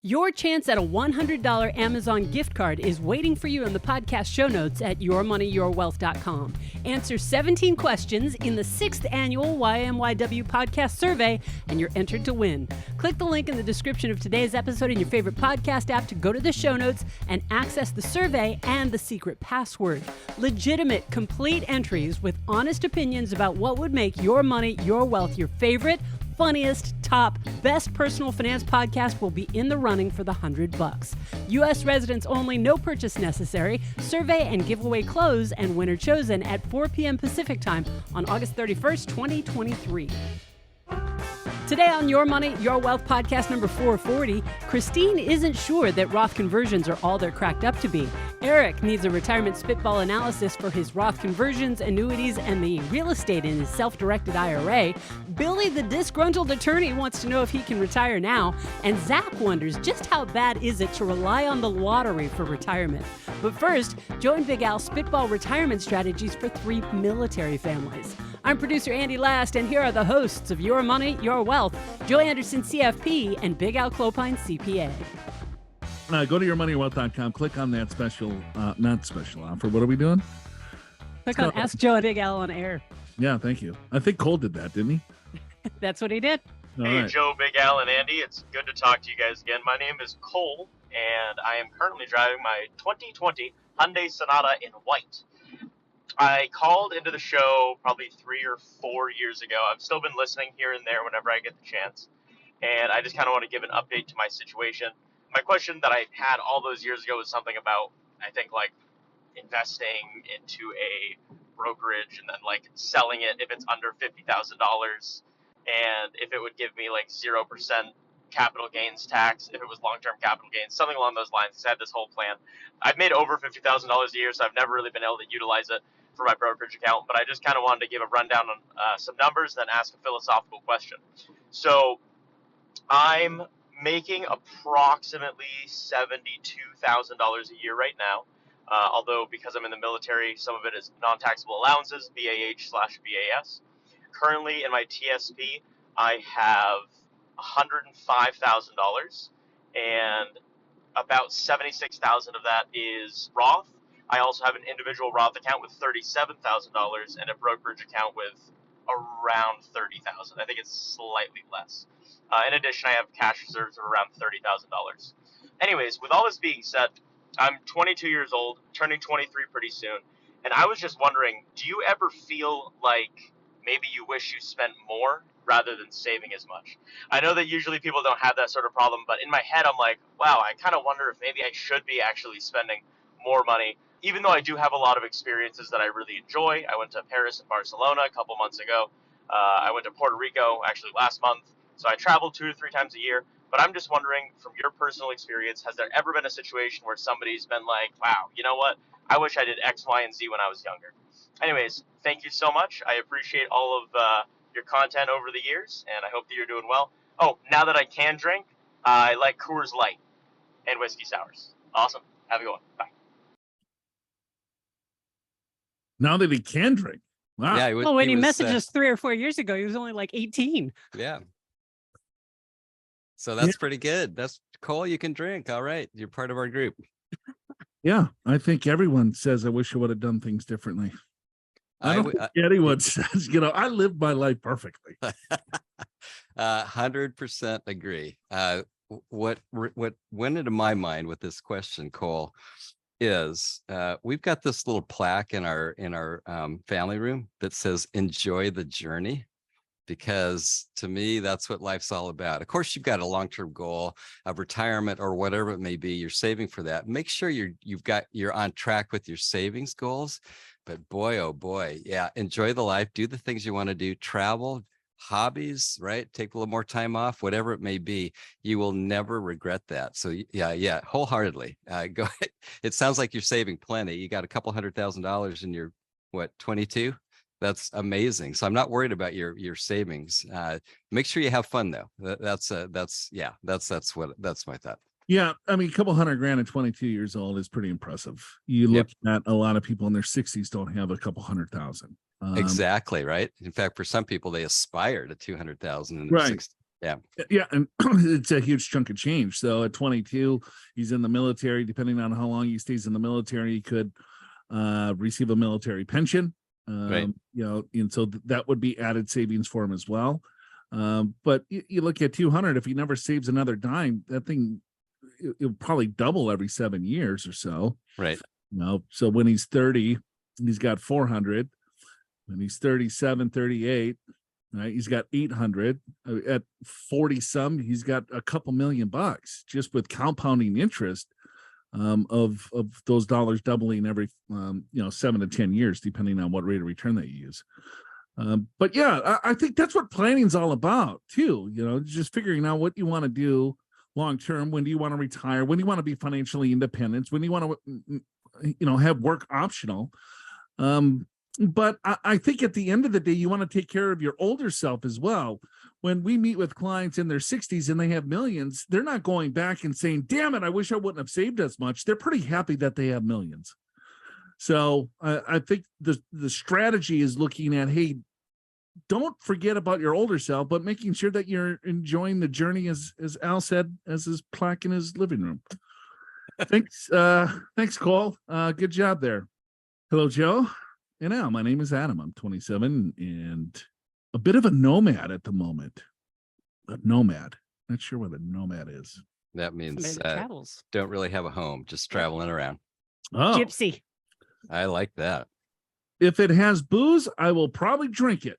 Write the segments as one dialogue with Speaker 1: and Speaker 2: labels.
Speaker 1: Your chance at a $100 Amazon gift card is waiting for you in the podcast show notes at yourmoneyyourwealth.com. Answer 17 questions in the 6th annual YMYW podcast survey, and you're entered to win. Click the link in the description of today's episode in your favorite podcast app to go to the show notes and access the survey and the secret password. Legitimate, complete entries with honest opinions about what would make Your Money, Your Wealth your favorite, funniest, top, best personal finance podcast will be in the running for the $100. U.S. residents only, no purchase necessary. Survey and giveaway close and winner chosen at 4 p.m. Pacific time on August 31st, 2023. Today on Your Money, Your Wealth podcast number 440, Christine isn't sure that Roth conversions are all they're cracked up to be. Erick needs a retirement spitball analysis for his Roth conversions, annuities, and the real estate in his self-directed IRA. Billy, the disgruntled attorney, wants to know if he can retire now. And Zach wonders just how bad is it to rely on the lottery for retirement. But first, Joe and Big Al spitball retirement strategies for 3 military families. I'm producer Andy Last, and here are the hosts of Your Money, Your Wealth, Joe Anderson, CFP, and Big Al Clopine, CPA.
Speaker 2: Go to yourmoneyyourwealth.com, click on that special, not special offer. What are we doing?
Speaker 1: Click on Ask Joe and Big Al on air.
Speaker 2: Yeah, thank you. I think Cole did that, didn't he?
Speaker 1: That's what he did.
Speaker 3: Hey, right. Joe, Big Al, and Andy. It's good to talk to you guys again. My name is Cole, and I am currently driving my 2020 Hyundai Sonata in white. I called into the show probably 3 or 4 years ago. I've still been listening here and there whenever I get the chance. And I just kind of want to give an update to my situation. My question that I had all those years ago was something about, I think, like investing into a brokerage and then like selling it if it's under $50,000 and if it would give me like 0% capital gains tax if it was long-term capital gains, something along those lines. I had this whole plan. I've made over $50,000 a year, so I've never really been able to utilize it for my brokerage account, but I just kind of wanted to give a rundown on some numbers, then ask a philosophical question. So I'm making approximately $72,000 a year right now, although because I'm in the military, some of it is non-taxable allowances, BAH/BAS. Currently in my TSP, I have $105,000, and about $76,000 of that is Roth. I also have an individual Roth account with $37,000 and a brokerage account with around $30,000. I think it's slightly less. In addition, I have cash reserves of around $30,000. Anyways, with all this being said, I'm 22 years old, turning 23 pretty soon, and I was just wondering, do you ever feel like maybe you wish you spent more rather than saving as much? I know that usually people don't have that sort of problem, but in my head, I'm like, wow, I kind of wonder if maybe I should be actually spending more money, even though I do have a lot of experiences that I really enjoy. I went to Paris and Barcelona a couple months ago. I went to Puerto Rico actually last month. So I travel 2 to 3 times a year. But I'm just wondering, from your personal experience, has there ever been a situation where somebody's been like, wow, you know what? I wish I did X, Y, and Z when I was younger. Anyways, thank you so much. I appreciate all of your content over the years, and I hope that you're doing well. Oh, now that I can drink, I like Coors Light and whiskey sours. Awesome. Have a good one. Bye.
Speaker 2: Now that he can drink. Wow.
Speaker 4: Yeah,
Speaker 1: well, when he messaged us 3 or 4 years ago, he was only like 18.
Speaker 4: Yeah. So that's pretty good. That's Cole. You can drink. All right. You're part of our group.
Speaker 2: Yeah. I think everyone says, I wish I would have done things differently. I don't think anyone says, I lived my life perfectly.
Speaker 4: 100% agree. What went into my mind with this question, Cole, is we've got this little plaque in our family room that says enjoy the journey, because to me that's what life's all about. Of course, you've got a long-term goal of retirement or whatever it may be, you're saving for that. Make sure you're on track with your savings goals. But boy, oh boy, yeah, enjoy the life, do the things you want to do, travel, hobbies, right? Take a little more time off, whatever it may be. You will never regret that. So yeah, wholeheartedly. Go ahead. It sounds like you're saving plenty. You got a couple $100,000 in your 22. That's amazing. So I'm not worried about your savings. Make sure you have fun though. That's my thought.
Speaker 2: Yeah, I mean, a couple $100,000 at 22 years old is pretty impressive. You look at a lot of people in their 60s don't have a couple $100,000.
Speaker 4: Exactly right. In fact, for some people, they aspire to 200,000 in their
Speaker 2: right.
Speaker 4: 60s. Yeah.
Speaker 2: Yeah. And it's a huge chunk of change. So at 22, he's in the military. Depending on how long he stays in the military, he could receive a military pension.
Speaker 4: Right.
Speaker 2: And so that would be added savings for him as well. But you look at 200, if he never saves another dime, that thing, it'll probably double every 7 years or so.
Speaker 4: Right.
Speaker 2: So when he's 30, he's got 400. When he's 37, 38, right, he's got 800. At 40 some, he's got a couple $1,000,000 just with compounding interest of those dollars doubling every 7 to 10 years, depending on what rate of return that you use. But yeah, I think that's what planning's all about too. Just figuring out what you want to do long term. When do you want to retire? When do you want to be financially independent? When do you want to, have work optional? But I think at the end of the day, you want to take care of your older self as well. When we meet with clients in their 60s and they have millions, they're not going back and saying, damn it, I wish I wouldn't have saved as much. They're pretty happy that they have millions. So I think the strategy is looking at, hey, don't forget about your older self, but making sure that you're enjoying the journey, as Al said, as his plaque in his living room. Thanks, Cole. Good job there. Hello, Joe. And Al, my name is Adam. I'm 27 and a bit of a nomad at the moment. A nomad. Not sure what a nomad is.
Speaker 4: That means
Speaker 1: travels.
Speaker 4: Don't really have a home, just traveling around.
Speaker 2: Oh,
Speaker 1: Gypsy.
Speaker 4: I like that.
Speaker 2: If it has booze, I will probably drink it.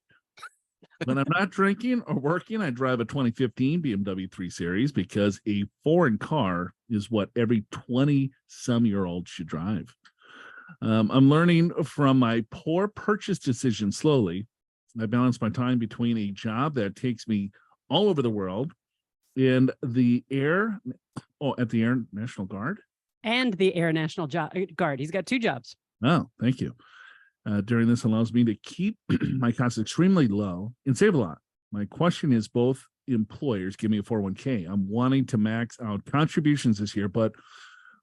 Speaker 2: When I'm not drinking or working, I drive a 2015 BMW 3 Series because a foreign car is what every 20-some-year-old should drive. I'm learning from my poor purchase decision slowly. I balance my time between a job that takes me all over the world and at the Air National Guard.
Speaker 1: And the Air National Guard. He's got 2 jobs.
Speaker 2: Oh, thank you. During this allows me to keep my costs extremely low and save a lot. My question is, both employers give me a 401k. I'm wanting to max out contributions this year, but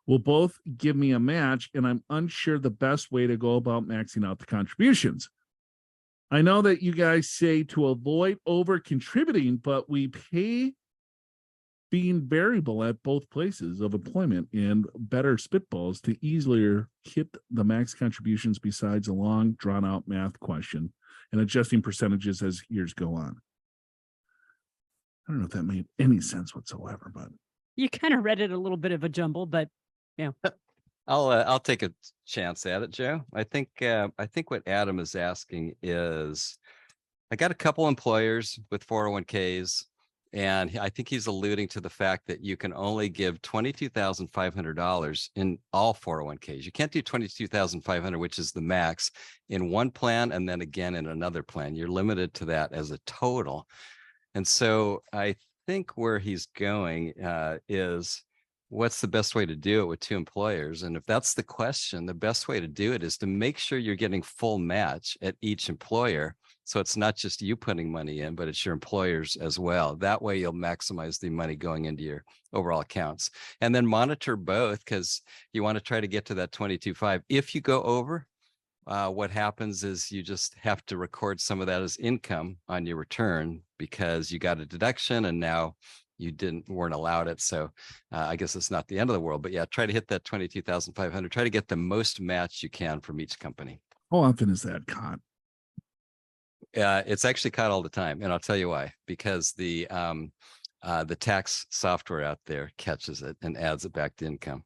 Speaker 2: will both give me a match, and I'm unsure the best way to go about maxing out the contributions. I know that you guys say to avoid over contributing, but we pay being variable at both places of employment and better spitballs to easily hit the max contributions besides a long drawn out math question and adjusting percentages as years go on. I don't know if that made any sense whatsoever, but
Speaker 1: You kind of read it a little bit of a jumble, but yeah.
Speaker 4: I'll take a chance at it, Joe. I think what Adam is asking is, I got a couple employers with 401ks, and I think he's alluding to the fact that you can only give $22,500 in all 401ks. You can't do $22,500, which is the max, in one plan and then again in another plan. You're limited to that as a total. And so I think where he's going is, what's the best way to do it with 2 employers? And if that's the question, the best way to do it is to make sure you're getting full match at each employer. So it's not just you putting money in, but it's your employers as well. That way you'll maximize the money going into your overall accounts. And then monitor both, because you want to try to get to that 22.5. If you go over, what happens is you just have to record some of that as income on your return because you got a deduction and now you weren't allowed it. So I guess it's not the end of the world, but yeah, try to hit that 22,500. Try to get the most match you can from each company.
Speaker 2: how often is that caught?
Speaker 4: It's actually caught all the time, and I'll tell you why. Because the tax software out there catches it and adds it back to income.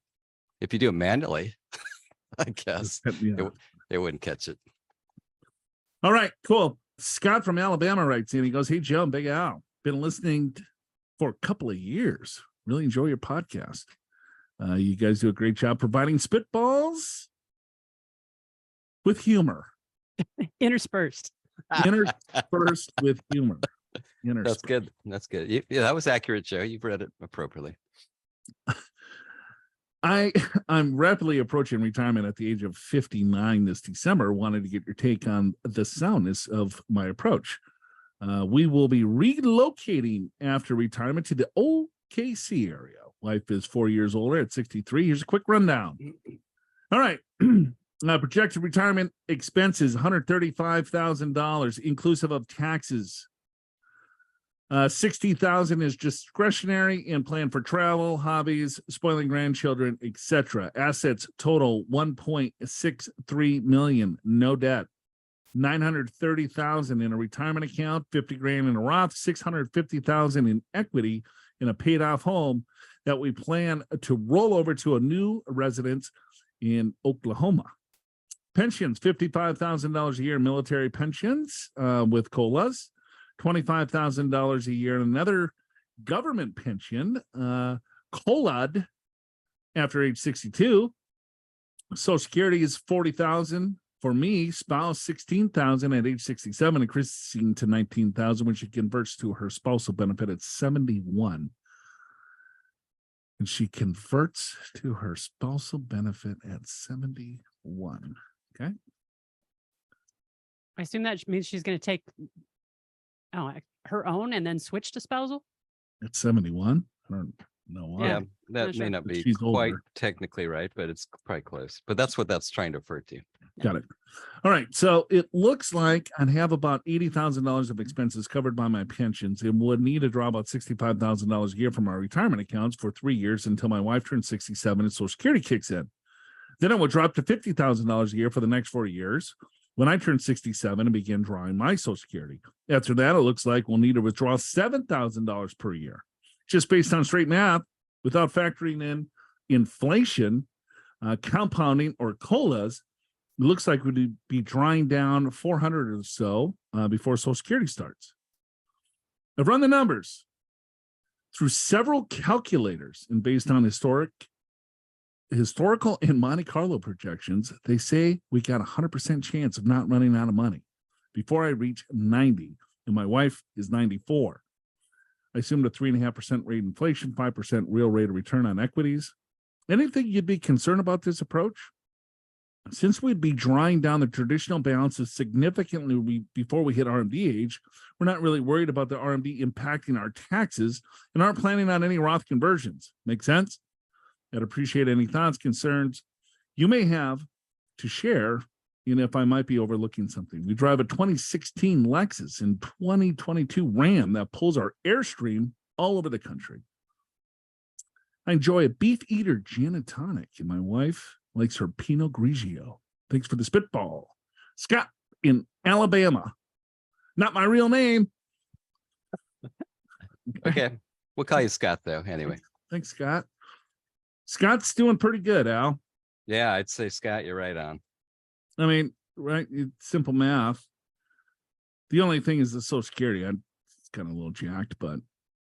Speaker 4: If you do it manually, I guess it wouldn't catch it.
Speaker 2: All right, cool. Scott from Alabama writes in. He goes, "Hey Joe, Big Al, been listening for a couple of years. Really enjoy your podcast. You guys do a great job providing spitballs with humor,
Speaker 1: Interspersed
Speaker 2: with humor."
Speaker 4: That's good. That's good. Yeah, that was accurate, Joe. You've read it appropriately.
Speaker 2: I'm rapidly approaching retirement at the age of 59 this December. Wanted to get your take on the soundness of my approach. We will be relocating after retirement to the OKC area. Wife is 4 years older at 63. Here's a quick rundown. All right. Projected retirement expenses, $135,000 inclusive of taxes. 60,000 is discretionary and planned for travel, hobbies, spoiling grandchildren, etc. Assets total 1.63 million, no debt. 930,000 in a retirement account, 50 grand in a Roth, 650,000 in equity in a paid off home that we plan to roll over to a new residence in Oklahoma. Pensions, $55,000 a year in military pensions with COLAs, $25,000 a year in another government pension, COLA'd after age 62. Social Security is $40,000 for me, spouse $16,000 at age 67, increasing to $19,000 when she converts to her spousal benefit at 71. And she converts to her spousal benefit at 71. Okay.
Speaker 1: I assume that means she's going to take her own and then switch to spousal.
Speaker 2: At 71. I don't know why.
Speaker 4: Yeah, that may not be
Speaker 2: She's
Speaker 4: quite
Speaker 2: older.
Speaker 4: technically right, but it's probably close. But that's what that's trying to refer to.
Speaker 2: Got it. All right. So it looks like I'd have about $80,000 of expenses covered by my pensions and would need to draw about $65,000 a year from our retirement accounts for 3 years until my wife turns 67 and Social Security kicks in. Then it would drop to $50,000 a year for the next 4 years when I turn 67 and begin drawing my Social Security. After that, it looks like we'll need to withdraw $7,000 per year, just based on straight math, without factoring in inflation, compounding, or COLAs. It looks like we'd be drawing down 400 or so before Social Security starts. I've run the numbers through several calculators, and based on historical and Monte Carlo projections, they say we got a 100% chance of not running out of money before I reach 90, and my wife is 94. I assumed a 3.5% rate inflation, 5% real rate of return on equities. Anything you'd be concerned about this approach? Since we'd be drawing down the traditional balances significantly before we hit RMD age, we're not really worried about the RMD impacting our taxes and aren't planning on any Roth conversions. Make sense? I'd appreciate any thoughts, concerns you may have to share, if I might be overlooking something. We drive a 2016 Lexus and 2022 Ram that pulls our Airstream all over the country. I enjoy a beef eater gin and tonic, and my wife likes her Pinot Grigio. Thanks for the spitball. Scott in Alabama. Not my real name.
Speaker 4: Okay. We'll call you Scott, though, anyway.
Speaker 2: Thanks, Scott. Scott's doing pretty good, Al.
Speaker 4: Yeah, I'd say, Scott, you're right on.
Speaker 2: I mean, right? Simple math. The only thing is the Social Security. It's kind of a little jacked, but.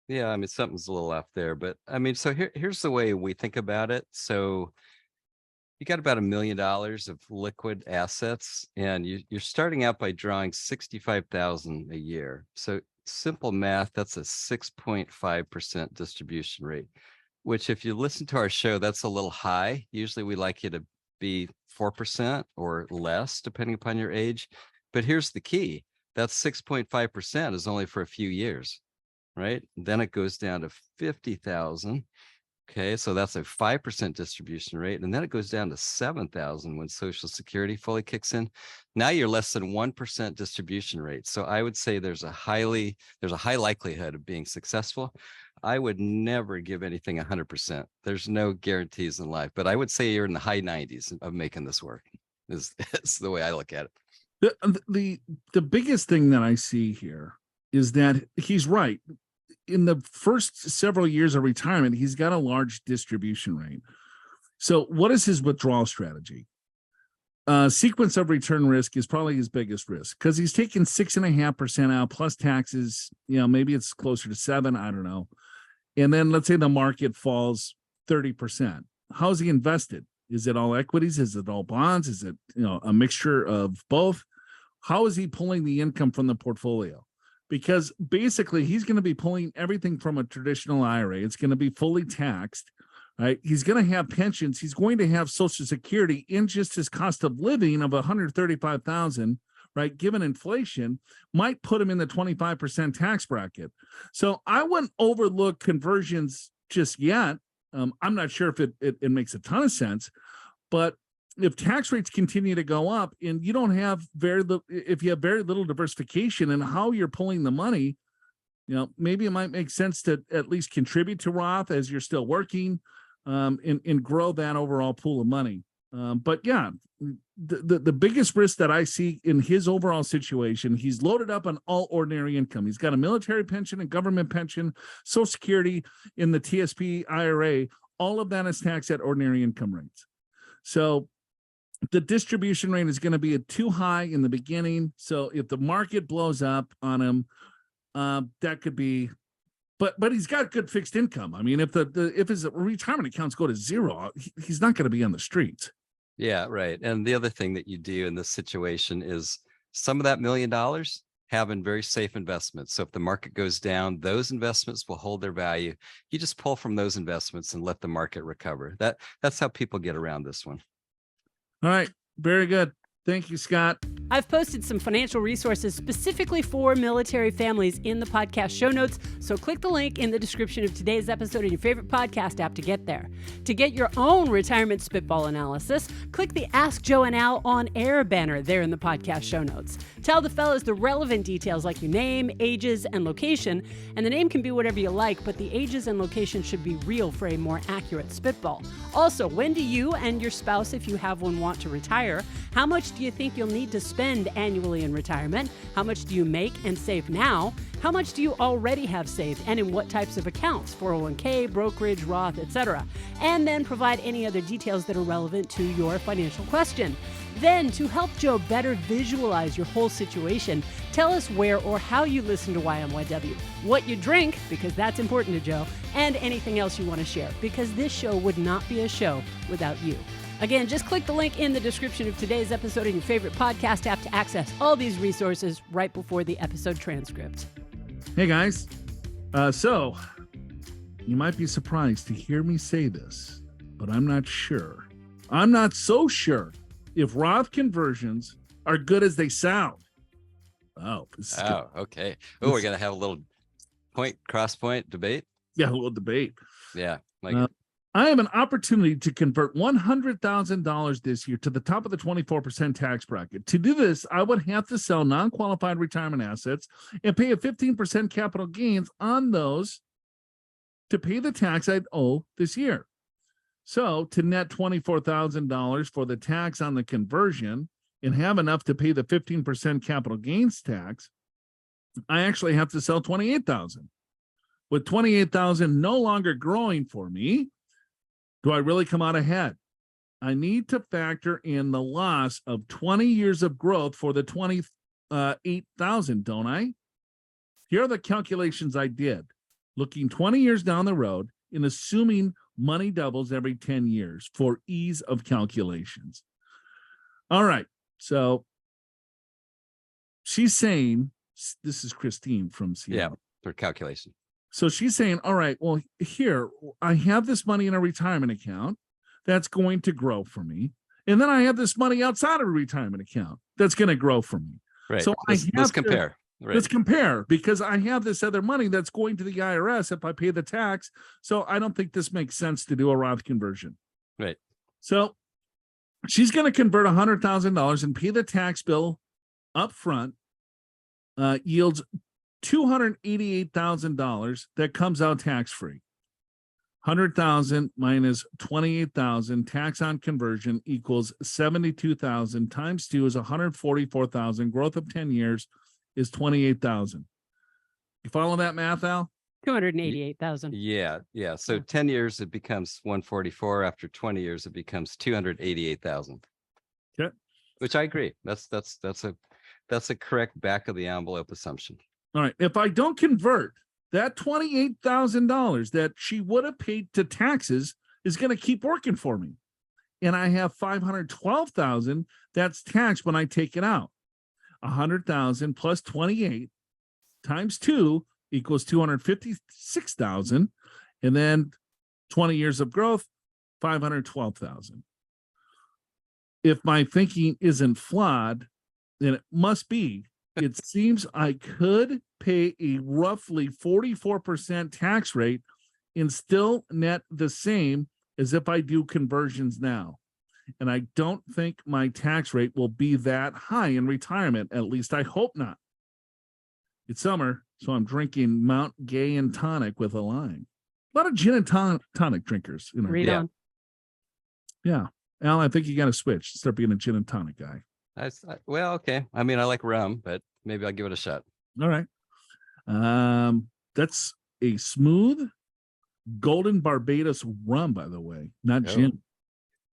Speaker 4: Yeah, I mean, something's a little off there. But, I mean, so here's the way we think about it. So you got about $1 million of liquid assets, and you're starting out by drawing $65,000 a year. So simple math, that's a 6.5% distribution rate, which if you listen to our show, that's a little high. Usually we like you to be 4% or less, depending upon your age. But here's the key. That 6.5% is only for a few years, right? Then it goes down to 50,000. Okay, so that's a 5% distribution rate. And then it goes down to 7,000 when Social Security fully kicks in. Now you're less than 1% distribution rate. So I would say there's a high likelihood of being successful. I would never give anything 100%. There's no guarantees in life, but I would say you're in the high 90s of making this work. Is the way I look at it.
Speaker 2: The biggest thing that I see here is that he's right. In the first several years of retirement, he's got a large distribution rate. So what is his withdrawal strategy? Sequence of return risk is probably his biggest risk because he's taking 6.5% out plus taxes. Maybe it's closer to 7. I don't know. And then let's say the market falls 30%. How's he invested? Is it all equities? Is it all bonds? Is it, a mixture of both? How is he pulling the income from the portfolio? Because basically he's going to be pulling everything from a traditional IRA. It's going to be fully taxed, right? He's going to have pensions. He's going to have Social Security in just his cost of living of $135,000, right? Given inflation, might put him in the 25% tax bracket. So I wouldn't overlook conversions just yet. I'm not sure if it makes a ton of sense, but if tax rates continue to go up and you don't have if you have very little diversification in how you're pulling the money, maybe it might make sense to at least contribute to Roth as you're still working, and grow that overall pool of money. But yeah, the biggest risk that I see in his overall situation, he's loaded up on all ordinary income. He's got a military pension and government pension, Social Security in the TSP IRA. All of that is taxed at ordinary income rates. So the distribution rate is going to be too high in the beginning. So if the market blows up on him, that could be, but he's got good fixed income. I mean, if if his retirement accounts go to zero, he's not going to be on the streets.
Speaker 4: Yeah, right. And the other thing that you do in this situation is some of that $1 million have in very safe investments. So if the market goes down, those investments will hold their value. You just pull from those investments and let the market recover. That's how people get around this one.
Speaker 2: All right. Very good. Thank you, Scott.
Speaker 1: I've posted some financial resources specifically for military families in the podcast show notes, so click the link in the description of today's episode in your favorite podcast app to get there. To get your own retirement spitball analysis, click the Ask Joe and Al on air banner there in the podcast show notes. Tell the fellas the relevant details like your name, ages, and location, and the name can be whatever you like, but the ages and location should be real for a more accurate spitball. Also, when do you and your spouse, if you have one, want to retire? How much do you think you'll need to spend annually in retirement? How much do you make and save now? How much do you already have saved, and in what types of accounts? 401k, brokerage, Roth, etc. And then provide any other details that are relevant to your financial question. Then, to help Joe better visualize your whole situation, tell us where or how you listen to YMYW, what you drink, because that's important to Joe, and anything else you want to share, because this show would not be a show without you. Again, just click the link in the description of today's episode in your favorite podcast app to access all these resources right before the episode transcript.
Speaker 2: Hey, guys. So you might be surprised to hear me say this, but I'm not sure. I'm not so sure if Roth conversions are good as they sound.
Speaker 4: Okay. Oh, we're going to have a little cross point debate.
Speaker 2: Yeah, a little debate.
Speaker 4: Yeah.
Speaker 2: I have an opportunity to convert $100,000 this year to the top of the 24% tax bracket. To do this, I would have to sell non-qualified retirement assets and pay a 15% capital gains on those to pay the tax I'd owe this year. So to net $24,000 for the tax on the conversion and have enough to pay the 15% capital gains tax, I actually have to sell $28,000. With $28,000 no longer growing for me, do I really come out ahead? I need to factor in the loss of 20 years of growth for the $28,000, don't I? Here are the calculations I did, looking 20 years down the road and assuming money doubles every 10 years for ease of calculations. All right, so she's saying, this is Christine from Seattle.
Speaker 4: Yeah, for calculation.
Speaker 2: So she's saying, all right, well, here, I have this money in a retirement account that's going to grow for me. And then I have this money outside of a retirement account that's going to grow for me.
Speaker 4: Right.
Speaker 2: So
Speaker 4: let's compare. Right.
Speaker 2: Let's compare, because I have this other money that's going to the IRS if I pay the tax. So I don't think this makes sense to do a Roth conversion.
Speaker 4: Right.
Speaker 2: So she's going to convert $100,000 and pay the tax bill up front, yields $288,000 that comes out tax-free. 100,000 minus 28,000 tax on conversion equals 72,000 times 2 is 144,000. Growth of 10 years is 28,000. You follow that math, Al?
Speaker 1: 288,000.
Speaker 4: Yeah. So 10 years it becomes 144. After 20 years it becomes 288,000.
Speaker 2: Okay.
Speaker 4: Which I agree. That's a correct back of the envelope assumption.
Speaker 2: All right. If I don't convert, that $28,000 that she would have paid to taxes is going to keep working for me. And I have $512,000 that's taxed when I take it out. 100,000 plus 28 times 2 equals 256,000. And then 20 years of growth, 512,000. If my thinking isn't flawed, then it must be. It seems I could pay a roughly 44% tax rate and still net the same as if I do conversions now. And I don't think my tax rate will be that high in retirement. At least I hope not. It's summer. So I'm drinking Mount Gay and tonic with a lime. A lot of gin and tonic drinkers.
Speaker 1: Read on.
Speaker 2: Yeah. Al, I think you got to switch. Start being a gin and tonic guy.
Speaker 4: Well, okay. I mean, I like rum, but maybe I'll give it a shot.
Speaker 2: All right. That's a smooth golden Barbados rum, by the way, not gin.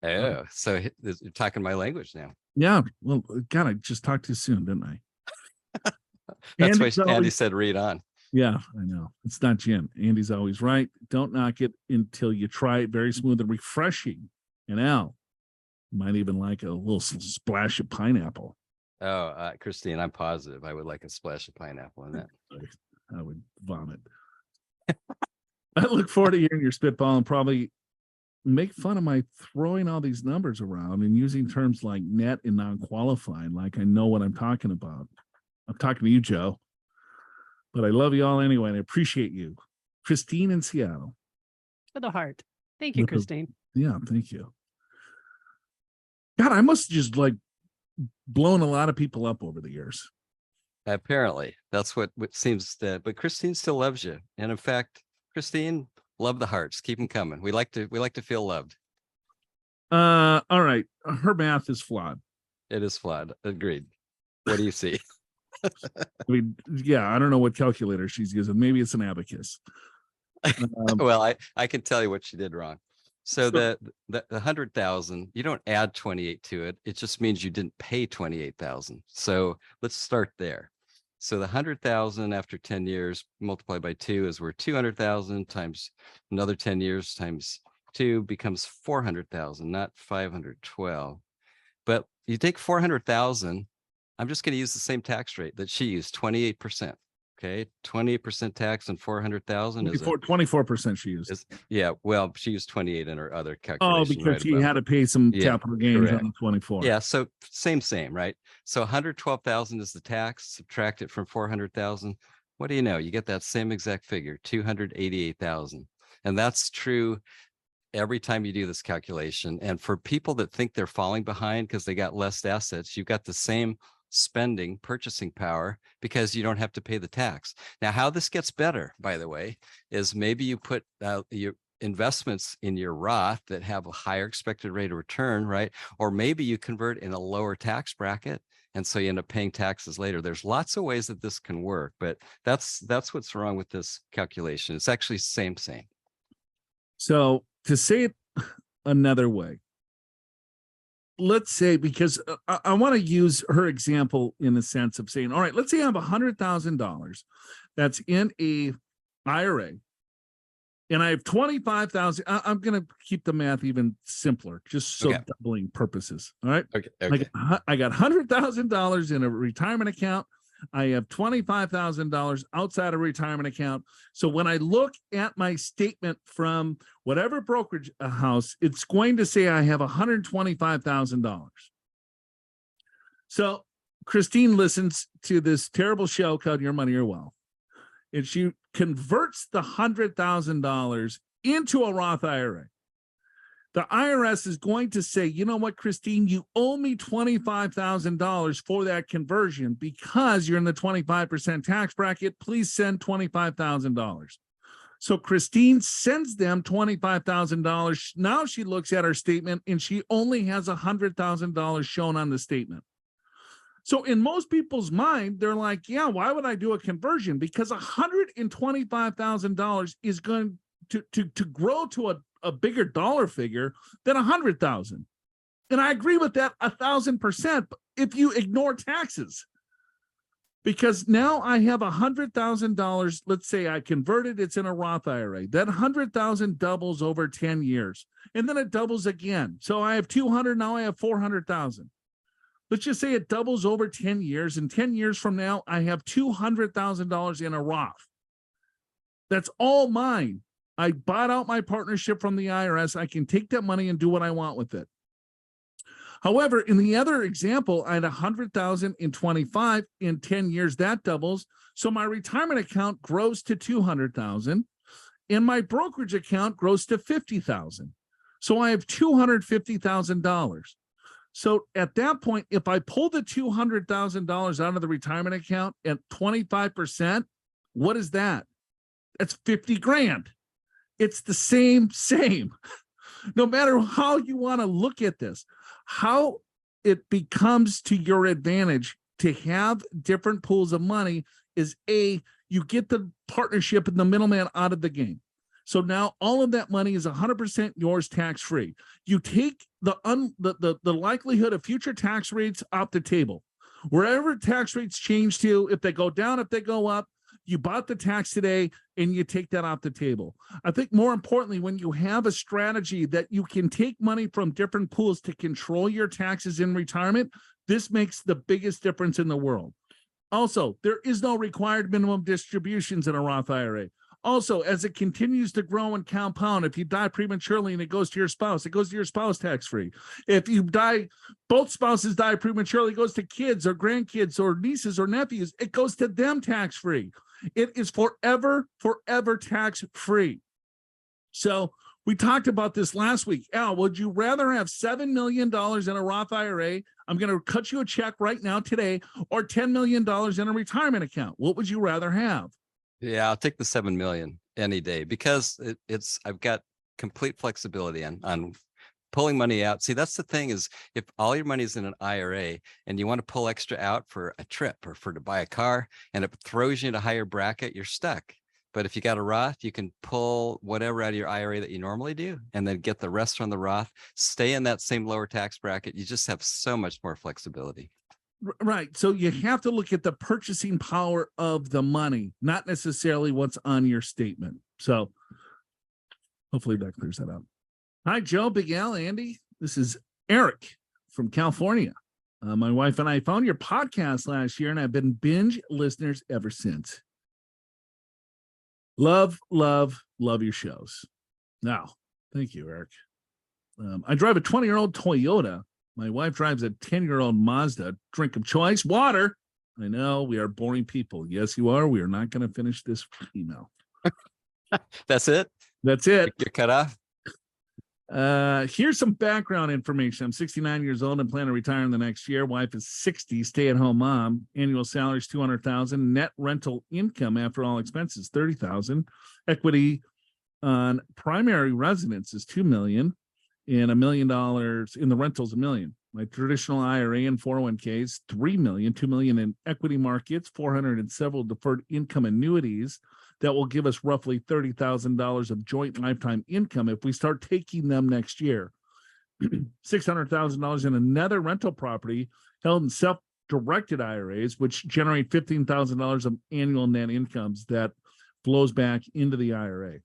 Speaker 4: Oh, so you're talking my language now.
Speaker 2: Yeah. Well, God, I just talked too soon, didn't I?
Speaker 4: That's why Andy said read on.
Speaker 2: Yeah, I know. It's not gin. Andy's always right. Don't knock it until you try it. Very smooth and refreshing. And Al, you might even like a little splash of pineapple.
Speaker 4: Oh, Christine, I'm positive I would like a splash of pineapple in that.
Speaker 2: I would vomit. I look forward to hearing your spitball and probably make fun of my throwing all these numbers around and using terms like net and non-qualifying, like I know what I'm talking about. I'm talking to you, Joe, but I love you all anyway, and I appreciate you. Christine in Seattle.
Speaker 1: With a heart. Thank you, Christine.
Speaker 2: Yeah, thank you. God, I must just like blown a lot of people up over the years.
Speaker 4: Apparently, that's what seems that. But Christine still loves you, and in fact, Christine, love the hearts. Keep them coming. We like to feel loved.
Speaker 2: All right, her math is flawed.
Speaker 4: It is flawed. Agreed. What do you see?
Speaker 2: I mean, yeah, I don't know what calculator she's using. Maybe it's an abacus.
Speaker 4: Well, I can tell you what she did wrong. So the 100,000, you don't add 28 to it. It just means you didn't pay 28,000. So let's start there. So the 100,000 after 10 years multiplied by 2 is worth 200,000 times another 10 years times 2 becomes 400,000, not 512. But you take 400,000. I'm just going to use the same tax rate that she used, 28%. Okay, 28% tax on 400,000 is
Speaker 2: 24% she used.
Speaker 4: Yeah, well, she used 28 in her other calculation.
Speaker 2: Oh, because she had to pay some capital gains on the 24.
Speaker 4: Yeah, so same, right? So 112,000 is the tax. Subtract it from 400,000. What do you know? You get that same exact figure, 288,000, and that's true every time you do this calculation. And for people that think they're falling behind because they got less assets, you've got the same purchasing power because you don't have to pay the tax. Now, how this gets better, by the way, is maybe you put your investments in your Roth that have a higher expected rate of return, right? Or maybe you convert in a lower tax bracket, and so you end up paying taxes later. There's lots of ways that this can work, but that's what's wrong with this calculation. It's actually same.
Speaker 2: So to say it another way, let's say, because I want to use her example in the sense of saying, all right, let's say I have $100,000 that's in a IRA, and I have 25,000. I'm going to keep the math even simpler, just so doubling purposes. All right.
Speaker 4: Okay.
Speaker 2: I got $100,000 in a retirement account. I have $25,000 outside a retirement account. So when I look at my statement from whatever brokerage house, it's going to say I have $125,000. So Christine listens to this terrible show called Your Money, Your Wealth, and she converts the $100,000 into a Roth IRA. The IRS is going to say, you know what, Christine, you owe me $25,000 for that conversion because you're in the 25% tax bracket. Please send $25,000. So Christine sends them $25,000. Now she looks at her statement and she only has $100,000 shown on the statement. So in most people's mind, they're like, yeah, why would I do a conversion? Because $125,000 is going to grow to a bigger dollar figure than 100,000. And I agree with that 1,000% if you ignore taxes. Because now I have $100,000, let's say I converted, it's in a Roth IRA. That 100,000 doubles over 10 years. And then it doubles again. So I have 200, now I have 400,000. Let's just say it doubles over 10 years. And 10 years from now, I have $200,000 in a Roth. That's all mine. I bought out my partnership from the IRS. I can take that money and do what I want with it. However, in the other example, I had 100,000 in 25. In 10 years, that doubles. So my retirement account grows to 200,000, and my brokerage account grows to 50,000. So I have $250,000. So at that point, if I pull the $200,000 out of the retirement account at 25%, What is that? That's 50 grand. It's the same. No matter how you want to look at this, how it becomes to your advantage to have different pools of money is you get the partnership and the middleman out of the game. So now all of that money is 100% yours tax-free. You take the likelihood of future tax rates off the table. Wherever tax rates change to, if they go down, if they go up, you bought the tax today and you take that off the table. I think more importantly, when you have a strategy that you can take money from different pools to control your taxes in retirement, this makes the biggest difference in the world. Also, there is no required minimum distributions in a Roth IRA. Also, as it continues to grow and compound, if you die prematurely and it goes to your spouse, it goes to your spouse tax-free. If you die, both spouses die prematurely, it goes to kids or grandkids or nieces or nephews, it goes to them tax-free. It is forever tax-free. So we talked about this last week. Al, would you rather have $7 million in a Roth IRA? I'm going to cut you a check right now today, or $10 million in a retirement account. What would you rather have?
Speaker 4: Yeah, I'll take the 7 million any day, because I've got complete flexibility on pulling money out. See, that's the thing, is if all your money is in an IRA and you want to pull extra out for a trip or to buy a car, and it throws you in a higher bracket, you're stuck. But if you got a Roth, you can pull whatever out of your IRA that you normally do, and then get the rest from the Roth, stay in that same lower tax bracket. You just have so much more flexibility.
Speaker 2: Right. So you have to look at the purchasing power of the money, not necessarily what's on your statement. So hopefully that clears that up. Hi, Joe, Big Al, Andy. This is Eric from California. My wife and I found your podcast last year, and I've been binge listeners ever since. Love your shows. Now, thank you, Eric. I drive a 20-year-old Toyota. My wife drives a 10-year-old Mazda. Drink of choice, water. I know we are boring people. Yes, you are. We are not going to finish this email.
Speaker 4: That's it?
Speaker 2: That's it.
Speaker 4: You're cut off?
Speaker 2: Here's some background information. I'm 69 years old and plan to retire in the next year. Wife is 60, stay-at-home mom. Annual salary is $200,000. Net rental income after all expenses, $30,000. Equity on primary residence is $2 million. And $1 million in the rentals, $1 million. My traditional IRA and 401ks, $3 million, $2 million in equity markets, 400 in several deferred income annuities that will give us roughly $30,000 of joint lifetime income if we start taking them next year. $600,000 in another rental property held in self-directed IRAs, which generate $15,000 of annual net incomes that flows back into the IRA.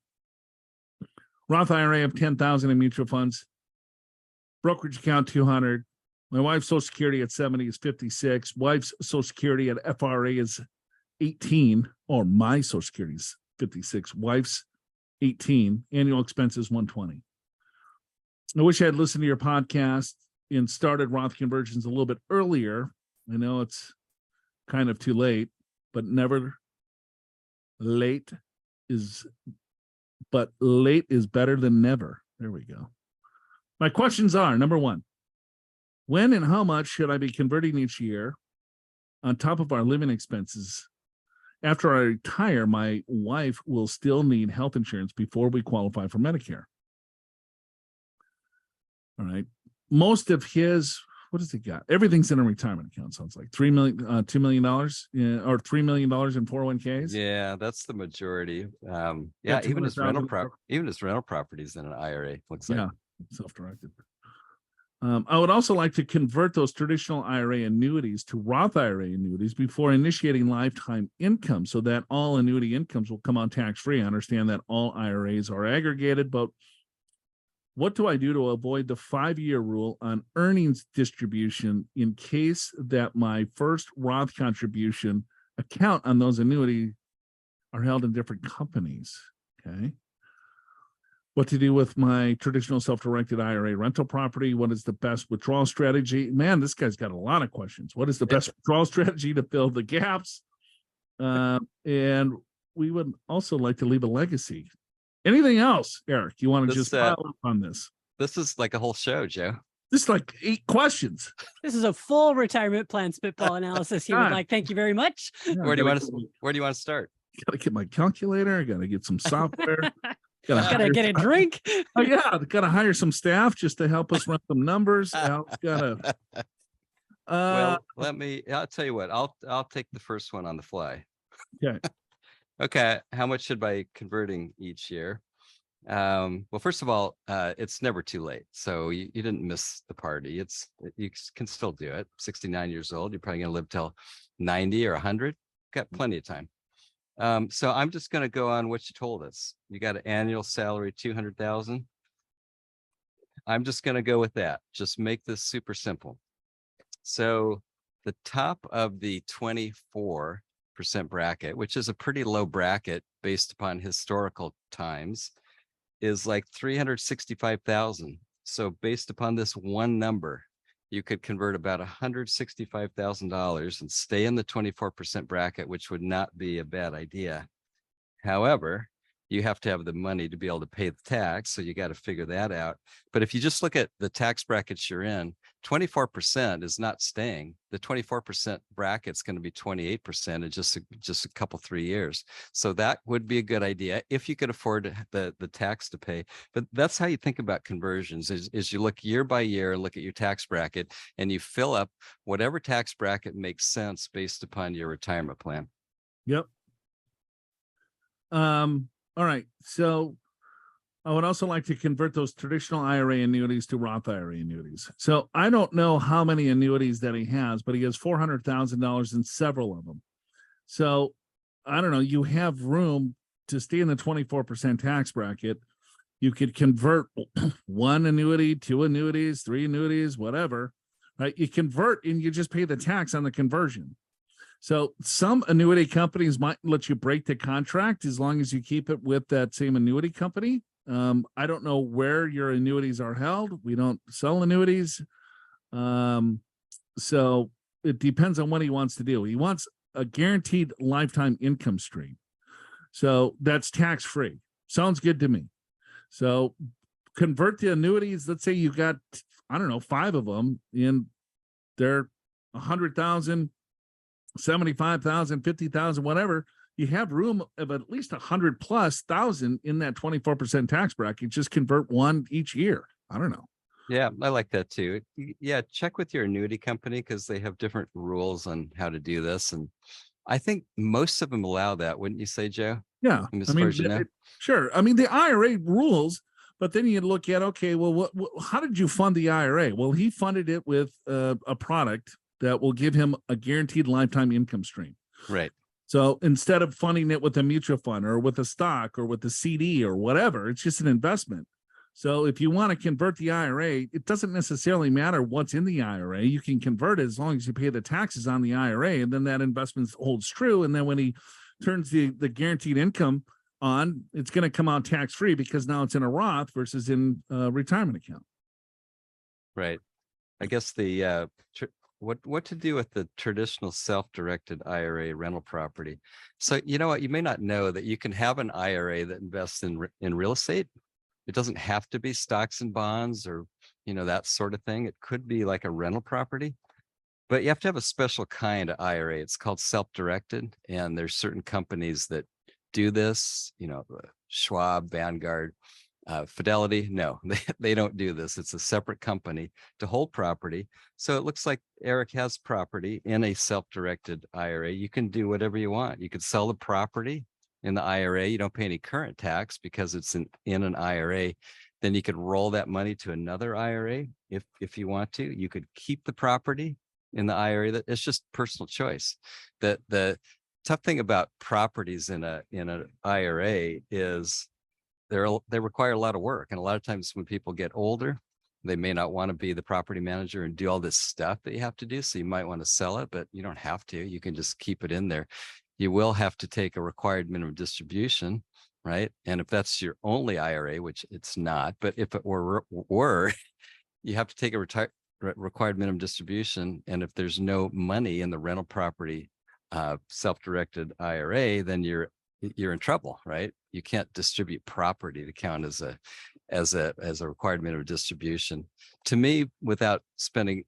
Speaker 2: Roth IRA of $10,000 in mutual funds. Brokerage account 200. My wife's Social Security at 70 is 56. Wife's Social Security at FRA is 18. Or my Social Security is 56. Wife's 18. Annual expenses 120. I wish I had listened to your podcast and started Roth conversions a little bit earlier. I know it's kind of too late, but never late is. But late is better than never. There we go. My questions are, number one, when and how much should I be converting each year on top of our living expenses? After I retire, my wife will still need health insurance before we qualify for Medicare. All right. Most of his, what does he got? Everything's in a retirement account. Sounds like $2 million, or $3 million in 401ks.
Speaker 4: Yeah, that's the majority. Yeah, even his rental properties in an IRA looks like.
Speaker 2: Yeah, self-directed. I would also like to convert those traditional IRA annuities to Roth IRA annuities before initiating lifetime income, so that all annuity incomes will come on tax-free. I understand that all IRAs are aggregated, but what do I do to avoid the 5-year rule on earnings distribution in case that my first Roth contribution account on those annuities are held in different companies? Okay. What to do with my traditional self-directed IRA rental property? What is the best withdrawal strategy? Man, this guy's got a lot of questions. What is the best withdrawal strategy to fill the gaps? And we would also like to leave a legacy. Anything else, Eric? You want to just pile up on this?
Speaker 4: This is like a whole show, Joe.
Speaker 2: This is like 8 questions.
Speaker 1: This is a full retirement plan spitball analysis. He would like. Thank you very much.
Speaker 2: Yeah,
Speaker 4: Where do you want to start?
Speaker 2: Got to get my calculator. I got to get some software.
Speaker 1: Gotta get a drink.
Speaker 2: Oh yeah, got to hire some staff just to help us run some numbers. Al's got to.
Speaker 4: Well, I'll tell you what, I'll take the first one on the fly.
Speaker 2: Okay.
Speaker 4: Okay. How much should I be converting each year? Well, first of all, it's never too late. So you didn't miss the party. You can still do it. 69 years old. You're probably going to live till 90 or 100. Got plenty of time. So I'm just going to go on what you told us. You got an annual salary, 200,000. I'm just going to go with that. Just make this super simple. So the top of the 24% bracket, which is a pretty low bracket based upon historical times, is like 365,000. So based upon this one number, you could convert about $165,000 and stay in the 24% bracket, which would not be a bad idea. However, you have to have the money to be able to pay the tax. So you got to figure that out. But if you just look at the tax brackets you're in, 24% is not staying. The 24% bracket's going to be 28% in just a couple, 3 years. So that would be a good idea if you could afford the tax to pay. But that's how you think about conversions is you look year by year and look at your tax bracket and you fill up whatever tax bracket makes sense based upon your retirement plan.
Speaker 2: Yep. All right. So I would also like to convert those traditional IRA annuities to Roth IRA annuities. So I don't know how many annuities that he has, but he has $400,000 in several of them. So I don't know, you have room to stay in the 24% tax bracket. You could convert one annuity, two annuities, three annuities, whatever, right? You convert and you just pay the tax on the conversion. So some annuity companies might let you break the contract as long as you keep it with that same annuity company. I don't know where your annuities are held. We don't sell annuities. So it depends on what he wants to do. He wants a guaranteed lifetime income stream. So that's tax-free. Sounds good to me. So convert the annuities. Let's say you got, I don't know, 5 of them in they're 100,000, 75,000, 50,000, whatever. You have room of at least 100,000+ in that 24% tax bracket. Just convert one each year. I don't know.
Speaker 4: Yeah, I like that too. Yeah, check with your annuity company because they have different rules on how to do this. And I think most of them allow that, wouldn't you say, Joe?
Speaker 2: Yeah.
Speaker 4: I mean,
Speaker 2: sure. I mean, the IRA rules, but then you look at, okay, well, how did you fund the IRA? Well, he funded it with a product that will give him a guaranteed lifetime income stream.
Speaker 4: Right.
Speaker 2: So instead of funding it with a mutual fund or with a stock or with a CD or whatever, it's just an investment. So if you want to convert the IRA, it doesn't necessarily matter what's in the IRA. You can convert it as long as you pay the taxes on the IRA, and then that investment holds true. And then when he turns the guaranteed income on, it's going to come out tax-free because now it's in a Roth versus in a retirement account.
Speaker 4: Right. I guess the what to do with the traditional self-directed IRA rental property. So you know what, you may not know that you can have an IRA that invests in real estate. It doesn't have to be stocks and bonds or, you know, that sort of thing. It could be like a rental property, but you have to have a special kind of IRA. It's called self-directed, and there's certain companies that do this, you know, Schwab, Vanguard, Fidelity. No, they don't do this. It's a separate company to hold property. So it looks like Erick has property in a self-directed IRA. You can do whatever you want. You could sell the property in the IRA. You don't pay any current tax because it's in an IRA. Then you could roll that money to another IRA if you want to. You could keep the property in the IRA. That it's just personal choice. The tough thing about properties in an IRA is they require a lot of work. And a lot of times when people get older, they may not want to be the property manager and do all this stuff that you have to do. So you might want to sell it, but you don't have to. You can just keep it in there. You will have to take a required minimum distribution, right? And if that's your only IRA, which it's not, but if it were you have to take a required minimum distribution. And if there's no money in the rental property self-directed IRA, then you're in trouble, right? You can't distribute property to count as a required minimum distribution. To me, without spending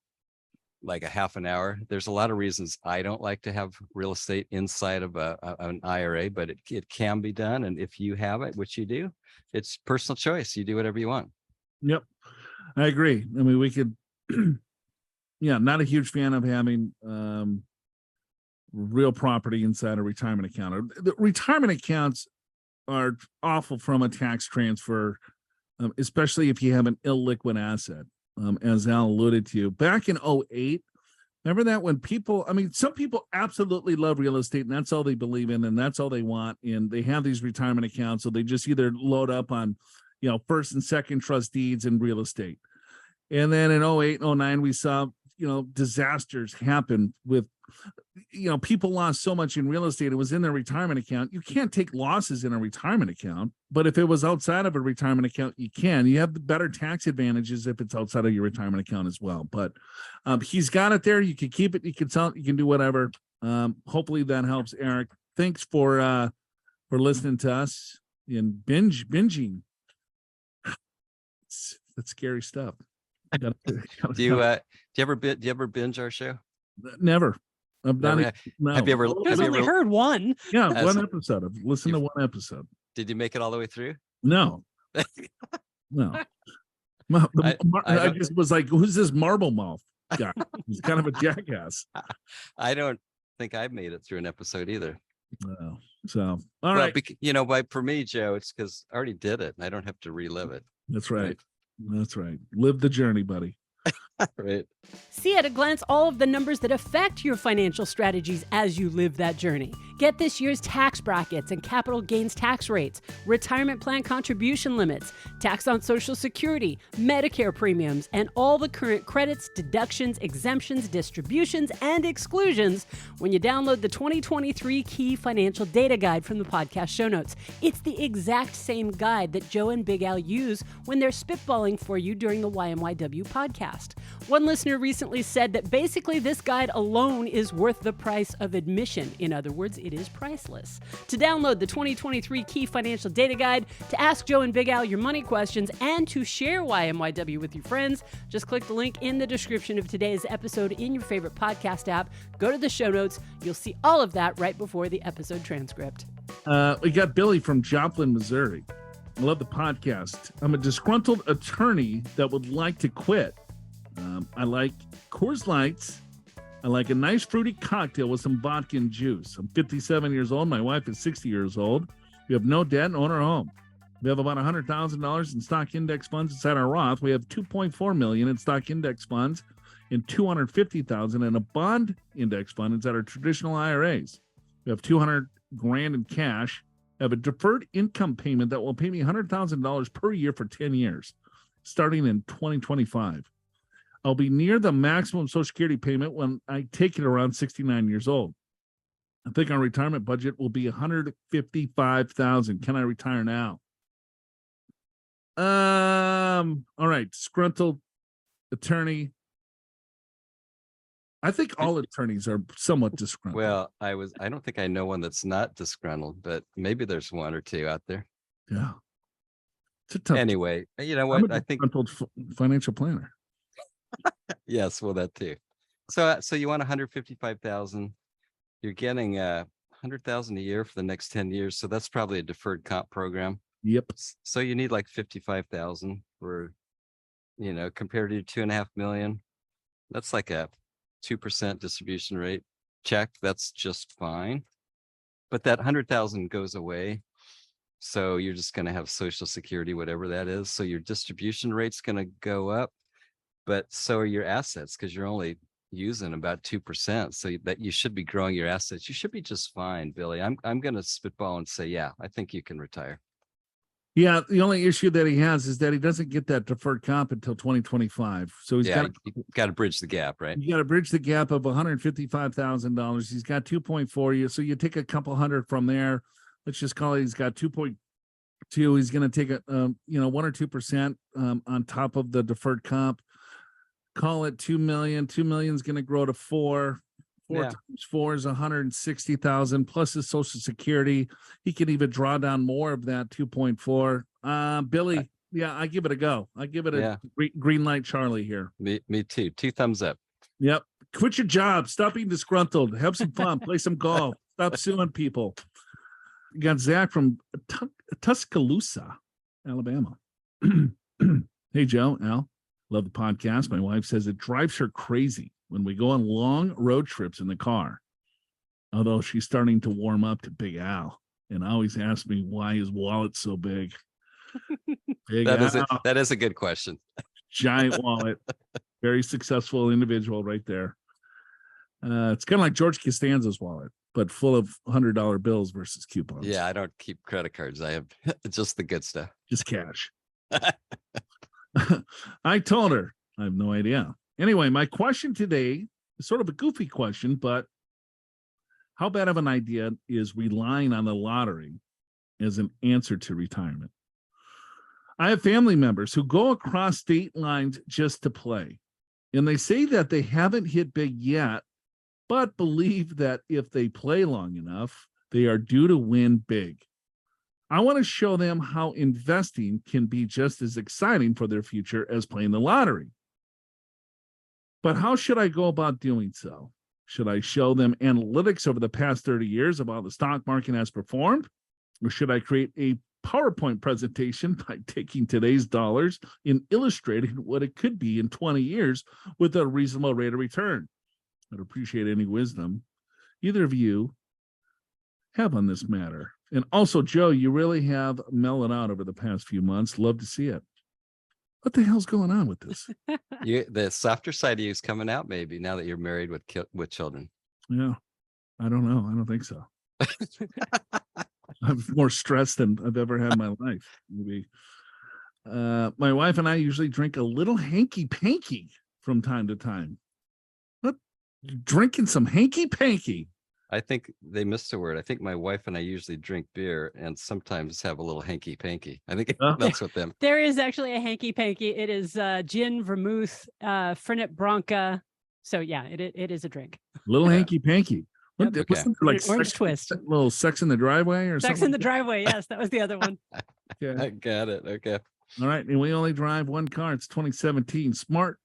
Speaker 4: like a half an hour. There's a lot of reasons I don't like to have real estate inside of an IRA, but it can be done. And if you have it, which you do, it's personal choice. You do whatever you want.
Speaker 2: Yep. I agree. I mean, we could, yeah, not a huge fan of having real property inside a retirement account. The retirement accounts are awful from a tax transfer, especially if you have an illiquid asset, as Al alluded to. Back in 2008, remember that when people, I mean, some people absolutely love real estate and that's all they believe in and that's all they want. And they have these retirement accounts. So they just either load up on, first and second trust deeds and real estate. And then in 2008, 2009, we saw, disasters happen with, people lost so much in real estate. It was in their retirement account. You can't take losses in a retirement account, but if it was outside of a retirement account, you can. You have the better tax advantages if it's outside of your retirement account as well. But he's got it there. You can keep it. You can sell it. You can do whatever. Hopefully that helps, Eric. Thanks for listening to us in binging. That's scary stuff.
Speaker 4: Do you ever binge our show?
Speaker 2: Never.
Speaker 4: Have you ever?
Speaker 1: I've only heard one.
Speaker 2: Yeah, one episode. I've listened to one episode.
Speaker 4: Did you make it all the way through?
Speaker 2: No. No. I just was like, who's this marble mouth guy? He's kind of a jackass.
Speaker 4: I don't think I've made it through an episode either.
Speaker 2: No. So, all right.
Speaker 4: But for me, Joe, it's because I already did it and I don't have to relive it.
Speaker 2: That's right. That's right. Live the journey, buddy.
Speaker 4: Right.
Speaker 1: See at a glance all of the numbers that affect your financial strategies as you live that journey. Get this year's tax brackets and capital gains tax rates, retirement plan contribution limits, tax on Social Security, Medicare premiums, and all the current credits, deductions, exemptions, distributions, and exclusions when you download the 2023 Key Financial Data Guide from the podcast show notes. It's the exact same guide that Joe and Big Al use when they're spitballing for you during the YMYW podcast. One listener recently said that basically this guide alone is worth the price of admission. In other words, it is priceless. To download the 2023 Key Financial Data Guide, to ask Joe and Big Al your money questions, and to share YMYW with your friends, just click the link in the description of today's episode in your favorite podcast app. Go to the show notes. You'll see all of that right before the episode transcript.
Speaker 2: We got Billy from Joplin, Missouri. I love the podcast. I'm a disgruntled attorney that would like to quit. I like Coors Lights. I like a nice fruity cocktail with some vodka and juice. I'm 57 years old. My wife is 60 years old. We have no debt and own our home. We have about $100,000 in stock index funds inside our Roth. We have $2.4 million in stock index funds and $250,000 in a bond index fund inside our traditional IRAs. We have $200,000 in cash. I have a deferred income payment that will pay me $100,000 per year for 10 years, starting in 2025. I'll be near the maximum Social Security payment when I take it around 69 years old. I think our retirement budget will be $155,000. Can I retire now? All right, disgruntled attorney. I think all attorneys are somewhat disgruntled.
Speaker 4: Well, I don't think I know one that's not disgruntled, but maybe there's one or two out there.
Speaker 2: Yeah. It's a tough.
Speaker 4: Anyway, you know what?
Speaker 2: I think disgruntled financial planner.
Speaker 4: Yes, well, that too. So you want 155,000. You're getting 100,000 a year for the next 10 years. So that's probably a deferred comp program.
Speaker 2: Yep.
Speaker 4: So you need like 55,000 for, compared to 2.5 million. That's like a 2% distribution rate. Check. That's just fine. But that 100,000 goes away. So you're just going to have Social Security, whatever that is. So your distribution rate's going to go up. But so are your assets, because you're only using about 2%. So that you should be growing your assets. You should be just fine, Billy. I'm going to spitball and say, yeah, I think you can retire. Yeah,
Speaker 2: the only issue that he has is that he doesn't get that deferred comp until 2025. So he's
Speaker 4: got to bridge the gap, right?
Speaker 2: You got to bridge the gap of $155,000. He's got 2.4. So you take a couple hundred from there. Let's just call it. He's got 2.2. He's going to take a 1 or 2% on top of the deferred comp. Call it 2 million. 2 million is going to grow to 4. 4 times 4 is 160,000 plus his Social Security. He can even draw down more of that 2.4. Billy, yeah, I give it a go. I give it a green light, Charlie here.
Speaker 4: Me too. 2 thumbs up.
Speaker 2: Yep. Quit your job. Stop being disgruntled. Have some fun. Play some golf. Stop suing people. You got Zach from Tuscaloosa, Alabama. Hey, Joe, Al, love the podcast. My wife says it drives her crazy when we go on long road trips in the car. Although she's starting to warm up to Big Al and always asks me why his wallet's so big. Big
Speaker 4: That is a good question.
Speaker 2: Giant wallet. Very successful individual right there. It's kind of like George Costanza's wallet, but full of $100 bills versus coupons.
Speaker 4: Yeah, I don't keep credit cards. I have just the good stuff.
Speaker 2: Just cash. I told her I have no idea. Anyway, my question today is sort of a goofy question, but how bad of an idea is relying on the lottery as an answer to retirement? I have family members who go across state lines just to play, and they say that they haven't hit big yet, but believe that if they play long enough, they are due to win big. I want to show them how investing can be just as exciting for their future as playing the lottery. But how should I go about doing so? Should I show them analytics over the past 30 years of how the stock market has performed? Or should I create a PowerPoint presentation by taking today's dollars and illustrating what it could be in 20 years with a reasonable rate of return? I'd appreciate any wisdom either of you have on this matter. And also, Joe, you really have mellowed out over the past few months. Love to see it. What the hell's going on with this?
Speaker 4: The softer side of you is coming out, maybe now that you're married with children.
Speaker 2: Yeah, I don't know. I don't think so. I'm more stressed than I've ever had in my life. Maybe. My wife and I usually drink a little hanky panky from time to time. What? Drinking some hanky panky?
Speaker 4: I think they missed a word. I think my wife and I usually drink beer and sometimes have a little hanky panky. I think that's what them.
Speaker 1: There is actually a hanky panky. It is gin, vermouth, Fernet Branca. So yeah, it is a drink.
Speaker 2: Little hanky panky.
Speaker 1: Yep.
Speaker 2: Wasn't there like
Speaker 1: Orange twist.
Speaker 2: Little sex in the driveway or something?
Speaker 1: Sex in the driveway. Yes, that was the other one.
Speaker 2: Yeah.
Speaker 4: I got it. Okay.
Speaker 2: All right. And we only drive one car. It's 2017 Smart.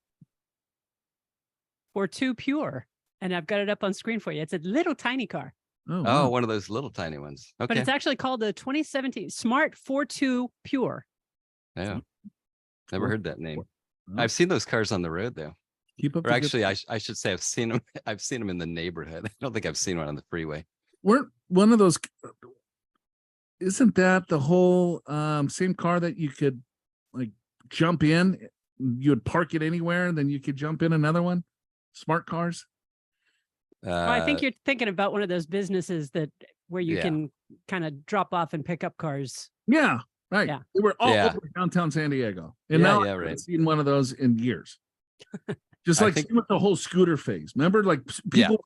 Speaker 1: Or 2 Pure. And I've got it up on screen for you. It's a little tiny car.
Speaker 2: Oh,
Speaker 4: Oh,
Speaker 2: wow.
Speaker 4: one of those little tiny ones. Okay.
Speaker 1: But it's actually called the 2017 Smart 42 Pure.
Speaker 4: Yeah. Never heard that name.
Speaker 2: Well,
Speaker 4: I've seen those cars on the road though.
Speaker 2: keep up.
Speaker 4: Or
Speaker 2: the good-
Speaker 4: actually, I should say I've seen them. I've seen them in the neighborhood. I don't think I've seen one on the freeway.
Speaker 2: weren't one of those. Isn't that the whole same car that you could like jump in? You would park it anywhere, and then you could jump in another one. Smart cars.
Speaker 1: Well, I think you're thinking about one of those businesses where you
Speaker 4: Yeah.
Speaker 1: can kind of drop off and pick up cars.
Speaker 2: Yeah, right.
Speaker 1: Yeah.
Speaker 2: They were all
Speaker 4: Yeah.
Speaker 2: over downtown San Diego, and
Speaker 4: Yeah,
Speaker 2: now
Speaker 4: yeah,
Speaker 2: I haven't
Speaker 4: right.
Speaker 2: seen one of those in years. Just
Speaker 4: I
Speaker 2: like
Speaker 4: think-
Speaker 2: same with the whole scooter phase. Remember, like
Speaker 4: Yeah.
Speaker 2: people,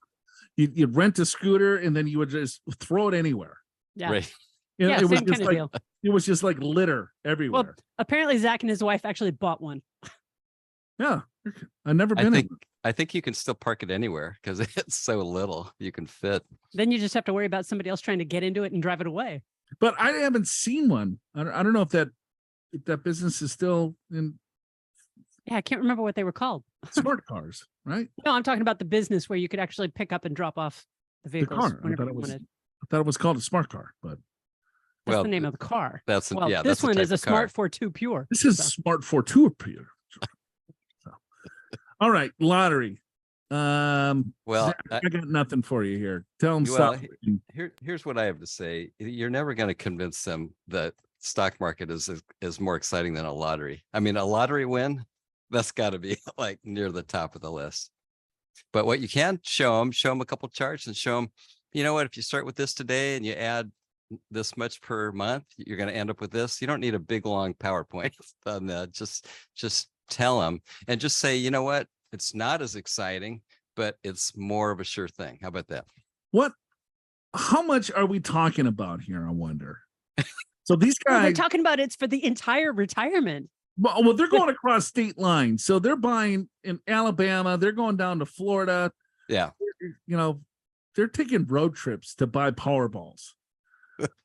Speaker 2: you'd rent a scooter and then you would just throw it anywhere.
Speaker 1: Yeah.
Speaker 4: Right.
Speaker 2: You know,
Speaker 1: Yeah,
Speaker 2: it was
Speaker 1: same
Speaker 2: just
Speaker 1: kind of
Speaker 2: like
Speaker 1: deal.
Speaker 2: it was just like litter everywhere.
Speaker 1: Well, apparently Zach and his wife actually bought one.
Speaker 2: Yeah, I've never been.
Speaker 4: I think you can still park it anywhere because it's so little you can fit.
Speaker 1: Then you just have to worry about somebody else trying to get into it and drive it away.
Speaker 2: But I haven't seen one. I don't know if that business is still in
Speaker 1: Yeah, I can't remember what they were called.
Speaker 2: smart cars, right?
Speaker 1: No, I'm talking about the business where you could actually pick up and drop off the
Speaker 2: The
Speaker 1: vehicles
Speaker 2: car. I
Speaker 1: whenever
Speaker 2: thought
Speaker 1: you
Speaker 2: it was.
Speaker 1: wanted.
Speaker 2: I thought it was called a smart car, but
Speaker 1: That's
Speaker 4: Well,
Speaker 1: the name of the car.
Speaker 4: That's
Speaker 1: Well,
Speaker 4: yeah.
Speaker 1: this
Speaker 4: that's the
Speaker 1: one
Speaker 4: type
Speaker 1: is a
Speaker 4: of car.
Speaker 1: Smart 42 Pure.
Speaker 2: this is
Speaker 1: So-
Speaker 2: smart for two Peter. So, all right, lottery.
Speaker 4: Well,
Speaker 2: Zach, I got nothing for you here. Tell them
Speaker 4: Well,
Speaker 2: stop.
Speaker 4: here's what I have to say. You're never going to convince them that stock market is more exciting than a lottery. I mean, a lottery win, that's got to be like near the top of the list. But what you can show them a couple charts and show them, you know what, if you start with this today and you add this much per month, you're going to end up with this. You don't need a big long PowerPoint on that. Just tell them and just say, you know what, it's not as exciting, but it's more of a sure thing. How about that?
Speaker 2: How much are we talking about here? I wonder. So these
Speaker 1: Well, they're
Speaker 2: guys,
Speaker 1: talking about it's for the entire retirement.
Speaker 2: well, they're going across state lines. So they're buying in Alabama. They're going down to Florida.
Speaker 4: Yeah.
Speaker 2: You know, they're taking road trips to buy Powerballs.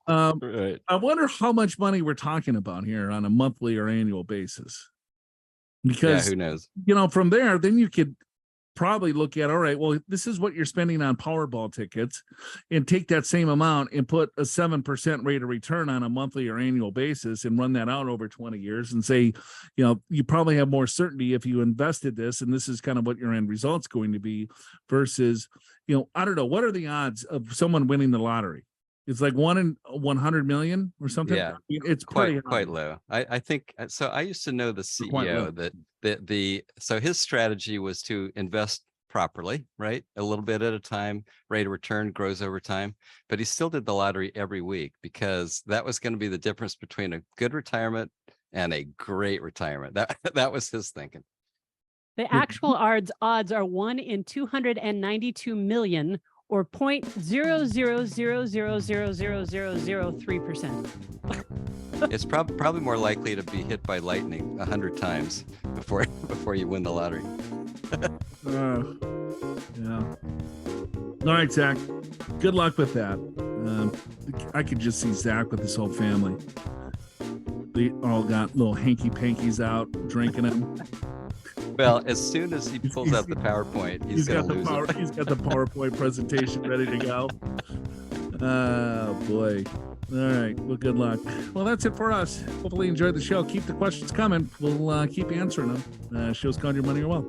Speaker 4: Right.
Speaker 2: I wonder how much money we're talking about here on a monthly or annual basis.
Speaker 4: Yeah.
Speaker 2: Because
Speaker 4: Who knows?
Speaker 2: you know, from there, then you could probably look at, all right, well, this is what you're spending on Powerball tickets, and take that same amount and put a 7% rate of return on a monthly or annual basis and run that out over 20 years and say, you probably have more certainty if you invested this, and this is kind of what your end result's going to be versus, I don't know, what are the odds of someone winning the lottery? It's like 1 in 100 million or something.
Speaker 4: Yeah,
Speaker 2: it's
Speaker 4: quite low. I think so. I used to know the CEO so his strategy was to invest properly, right? A little bit at a time, rate of return grows over time, but he still did the lottery every week because that was going to be the difference between a good retirement and a great retirement. That was his thinking.
Speaker 1: The actual odds are 1 in 292 million, or 0.00000003%.
Speaker 4: It's probably more likely to be hit by lightning 100 times before you win the lottery.
Speaker 2: Yeah. All right, Zach. Good luck with that. I could just see Zach with his whole family. They all got little hanky pankies out, drinking them.
Speaker 4: Well, as soon as he pulls out the PowerPoint, he's going to lose it.
Speaker 2: He's got the PowerPoint presentation ready to go. Oh, boy. All right. Well, good luck. Well, that's it for us. Hopefully you enjoyed the show. Keep the questions coming. We'll keep answering them. Show's called Your Money, Your Wealth.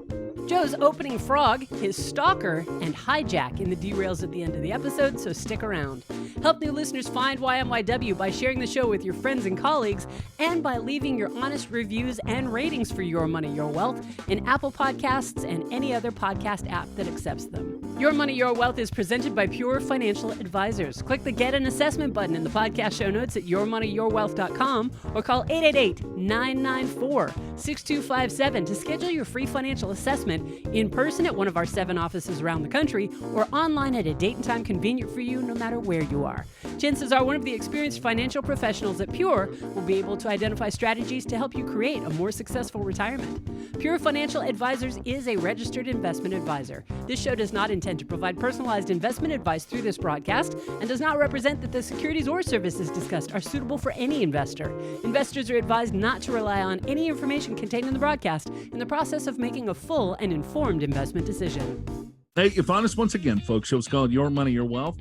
Speaker 1: Joe's opening frog, his stalker, and hijack in the derails at the end of the episode, so stick around. Help new listeners find YMYW by sharing the show with your friends and colleagues, and by leaving your honest reviews and ratings for Your Money, Your Wealth in Apple Podcasts and any other podcast app that accepts them. Your Money, Your Wealth is presented by Pure Financial Advisors. Click the Get an Assessment button in the podcast show notes at yourmoneyyourwealth.com or call 888-994-6257 to schedule your free financial assessment in person at one of our 7 offices around the country or online at a date and time convenient for you no matter where you are. Chances are one of the experienced financial professionals at Pure will be able to identify strategies to help you create a more successful retirement. Pure Financial Advisors is a registered investment advisor. This show does not intend to provide personalized investment advice through this broadcast and does not represent that the securities or services discussed are suitable for any investor. Investors are advised not to rely on any information contained in the broadcast in the process of making a full and informed investment decision.
Speaker 2: Hey, you found us once again, folks. Show's called Your Money, Your Wealth.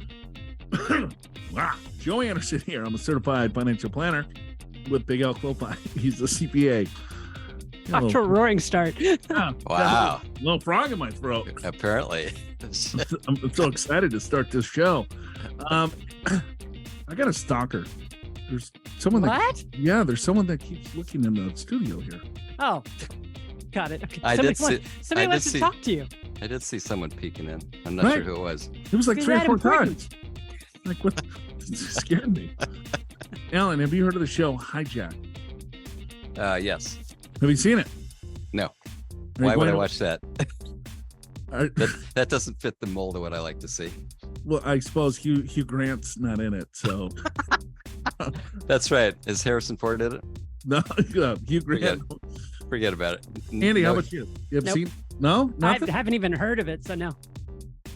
Speaker 2: Wow. Joe Anderson here. I'm a certified financial planner with Big L Clopi. He's a CPA.
Speaker 1: Off to a roaring start.
Speaker 4: Wow.
Speaker 2: Little frog in my throat.
Speaker 4: Apparently.
Speaker 2: I'm so excited to start this show. I got a stalker. There's someone there's someone that keeps looking in the studio here.
Speaker 1: Oh, got it. Okay. Somebody wants to talk to you.
Speaker 4: I did see someone peeking in. I'm not sure who it was.
Speaker 2: It was like 3 or 4 times. Like, what? It scared me. Alan, have you heard of the show Hijack?
Speaker 4: Yes.
Speaker 2: Have you seen it?
Speaker 4: No. Why would I watch that? That doesn't fit the mold of what I like to see.
Speaker 2: Well, I suppose Hugh Grant's not in it, so.
Speaker 4: That's right. Is Harrison Ford in it?
Speaker 2: No, Hugh Grant.
Speaker 4: Forget about it.
Speaker 2: Andy, how about you? You have seen? No? Nothing?
Speaker 1: I haven't even heard of it, so no.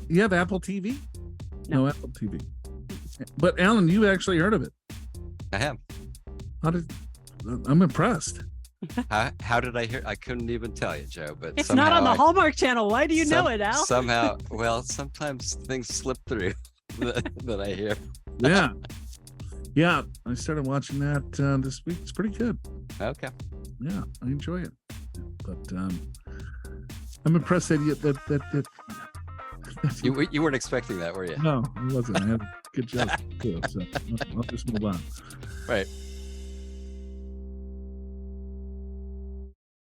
Speaker 2: You have Apple TV?
Speaker 1: No
Speaker 2: Apple TV. But Alan, you actually heard of it.
Speaker 4: I have.
Speaker 2: I'm impressed.
Speaker 4: How did I hear? I couldn't even tell you, Joe. But
Speaker 1: it's not on the Hallmark Channel. Why do you know it, Al?
Speaker 4: Somehow, well, sometimes things slip through that I hear.
Speaker 2: Yeah. I started watching that this week. It's pretty good.
Speaker 4: Okay.
Speaker 2: Yeah, I enjoy it. But I'm impressed that
Speaker 4: you weren't expecting that, were you?
Speaker 2: No, I wasn't. I had a good job too. So I'll just move on.
Speaker 4: Right.